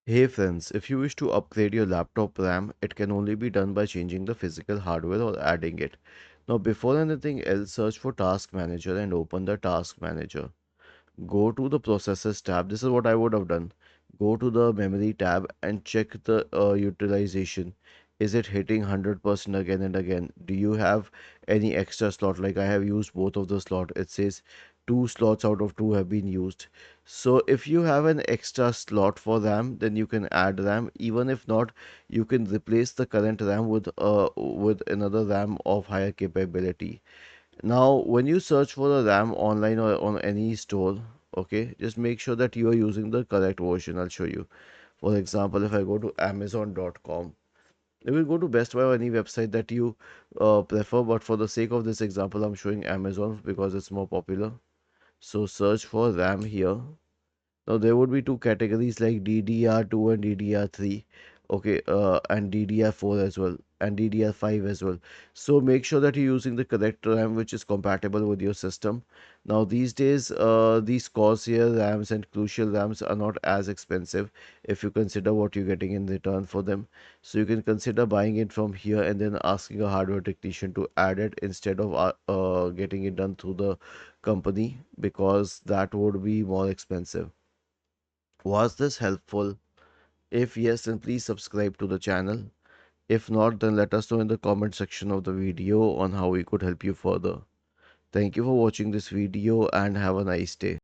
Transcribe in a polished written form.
Hey friends, if you wish to upgrade your laptop RAM, it can only be done by changing the physical hardware or adding it. Now, before anything else, search for Task Manager and open the Task Manager. Go to the Processes tab. This is what I would have done. Go to the Memory tab and check the utilization. Is it hitting 100% again and again? Do you have any extra slot? Like I have used both of the slot. It says two slots out of two have been used. So if you have an extra slot for RAM, then you can add RAM. Even if not, you can replace the current RAM with another RAM of higher capability. Now, when you search for a RAM online or on any store, okay, just make sure that you are using the correct version. I'll show you. For example, if I go to Amazon.com, you will go to Best Buy or any website that you prefer, but for the sake of this example, I'm showing Amazon because it's more popular. So search for RAM here. Now there would be two categories like DDR2 and DDR3, okay, and DDR4 as well, and DDR5 as well. So make sure that you're using the correct RAM which is compatible with your system. Now these days, these Corsair RAMs and Crucial RAMs are not as expensive if you consider what you're getting in return for them. So you can consider buying it from here and then asking a hardware technician to add it instead of getting it done through the company because that would be more expensive. Was this helpful? If yes, then please subscribe to the channel. If not, then let us know in the comment section of the video on how we could help you further. Thank you for watching this video and have a nice day.